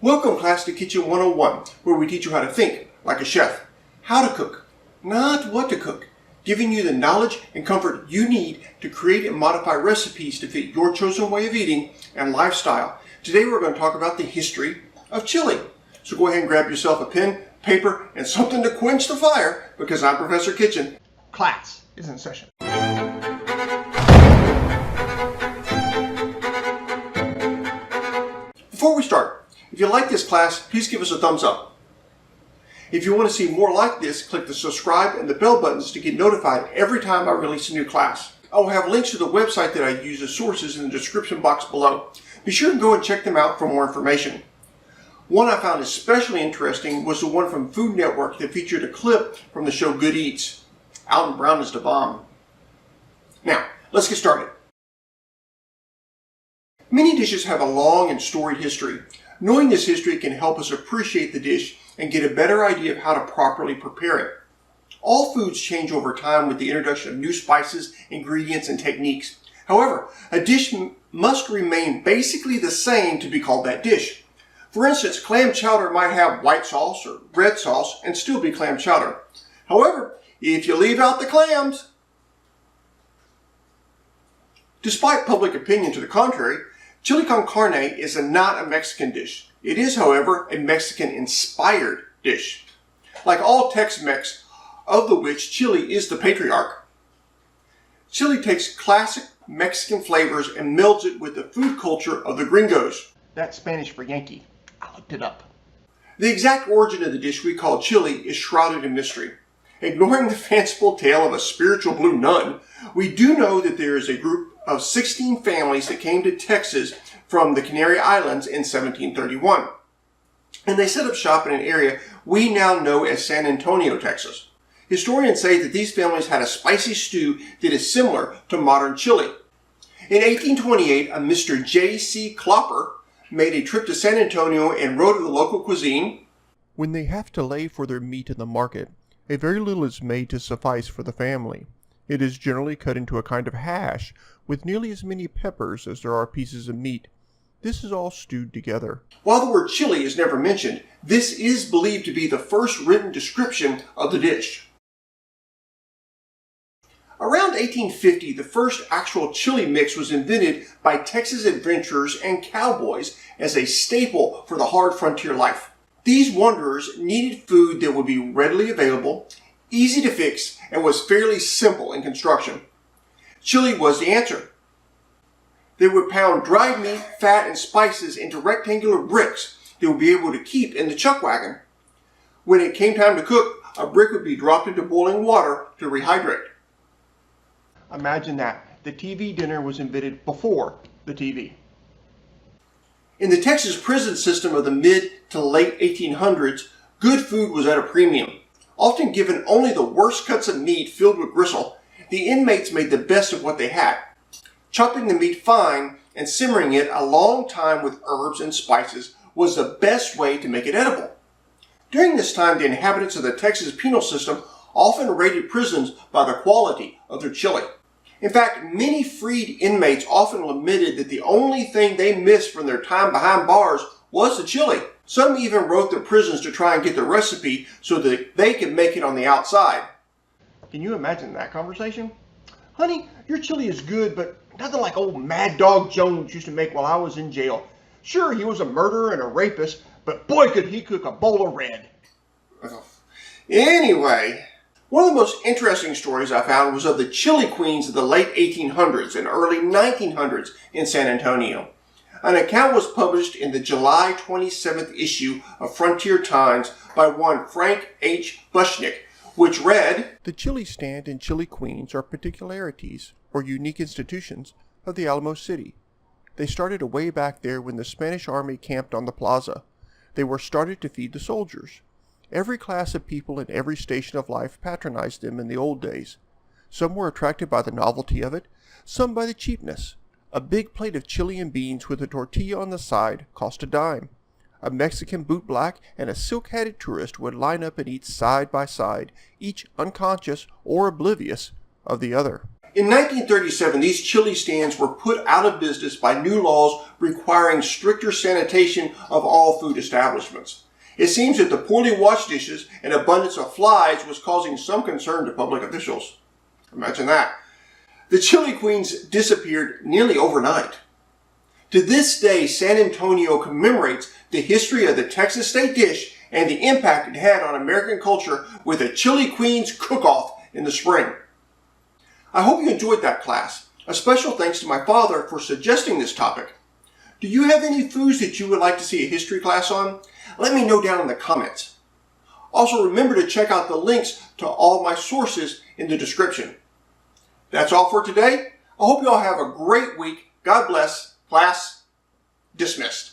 Welcome class to Kitchen 101, where we teach you how to think like a chef. How to cook, not what to cook, giving you the knowledge and comfort you need to create and modify recipes to fit your chosen way of eating and lifestyle. Today we're going to talk about the history of chili. So go ahead and grab yourself a pen, paper, and something to quench the fire, because I'm Professor Kitchen. Class is in session. Before we start, if you like this class, please give us a thumbs up. If you want to see more like this, click the subscribe and the bell buttons to get notified every time I release a new class. I will have links to the website that I use as sources in the description box below. Be sure to go and check them out for more information. One I found especially interesting was the one from Food Network that featured a clip from the show Good Eats. Alton Brown is the bomb. Now, let's get started. Many dishes have a long and storied history. Knowing this history can help us appreciate the dish and get a better idea of how to properly prepare it. All foods change over time with the introduction of new spices, ingredients, and techniques. However, a dish must remain basically the same to be called that dish. For instance, clam chowder might have white sauce or red sauce and still be clam chowder. However, if you leave out the clams, despite public opinion to the contrary, chili con carne is not a Mexican dish. It is, however, a Mexican-inspired dish. Like all Tex-Mex, of the which chili is the patriarch, chili takes classic Mexican flavors and melds it with the food culture of the gringos. That's Spanish for Yankee. I looked it up. The exact origin of the dish we call chili is shrouded in mystery. Ignoring the fanciful tale of a spiritual blue nun, we do know that there is a group of 16 families that came to Texas from the Canary Islands in 1731. And they set up shop in an area we now know as San Antonio, Texas. Historians say that these families had a spicy stew that is similar to modern chili. In 1828, a Mr. J.C. Clopper made a trip to San Antonio and wrote of the local cuisine. When they have to lay for their meat in the market, a very little is made to suffice for the family. It is generally cut into a kind of hash with nearly as many peppers as there are pieces of meat. This is all stewed together. While the word chili is never mentioned, this is believed to be the first written description of the dish. Around 1850, the first actual chili mix was invented by Texas adventurers and cowboys as a staple for the hard frontier life. These wanderers needed food that would be readily available, easy to fix, and was fairly simple in construction. Chili was the answer. They would pound dried meat, fat, and spices into rectangular bricks they would be able to keep in the chuck wagon. When it came time to cook, a brick would be dropped into boiling water to rehydrate. Imagine that. The TV dinner was invented before the TV. In the Texas prison system of the mid to late 1800s, good food was at a premium. Often given only the worst cuts of meat filled with gristle, the inmates made the best of what they had, chopping the meat fine and simmering it a long time with herbs and spices was the best way to make it edible. During this time, the inhabitants of the Texas penal system often rated prisons by the quality of their chili. In fact, many freed inmates often lamented that the only thing they missed from their time behind bars was the chili. Some even wrote the prisons to try and get the recipe so that they could make it on the outside. Can you imagine that conversation? Honey, your chili is good, but nothing like old Mad Dog Jones used to make while I was in jail. Sure, he was a murderer and a rapist, but boy could he cook a bowl of red. Anyway, one of the most interesting stories I found was of the chili queens of the late 1800s and early 1900s in San Antonio. An account was published in the July 27th issue of Frontier Times by one Frank H. Bushnick, which read, "The chili stand and chili queens are particularities, or unique institutions, of the Alamo City. They started way back there when the Spanish army camped on the plaza. They were started to feed the soldiers. Every class of people in every station of life patronized them in the old days. Some were attracted by the novelty of it, some by the cheapness. A big plate of chili and beans with a tortilla on the side cost a dime. A Mexican bootblack and a silk-hatted tourist would line up and eat side by side, each unconscious or oblivious of the other." In 1937, these chili stands were put out of business by new laws requiring stricter sanitation of all food establishments. It seems that the poorly washed dishes and abundance of flies was causing some concern to public officials. Imagine that. The Chili Queens disappeared nearly overnight. To this day, San Antonio commemorates the history of the Texas state dish and the impact it had on American culture with a Chili Queens cook-off in the spring. I hope you enjoyed that class. A special thanks to my father for suggesting this topic. Do you have any foods that you would like to see a history class on? Let me know down in the comments. Also, remember to check out the links to all my sources in the description. That's all for today. I hope you all have a great week. God bless. Class dismissed.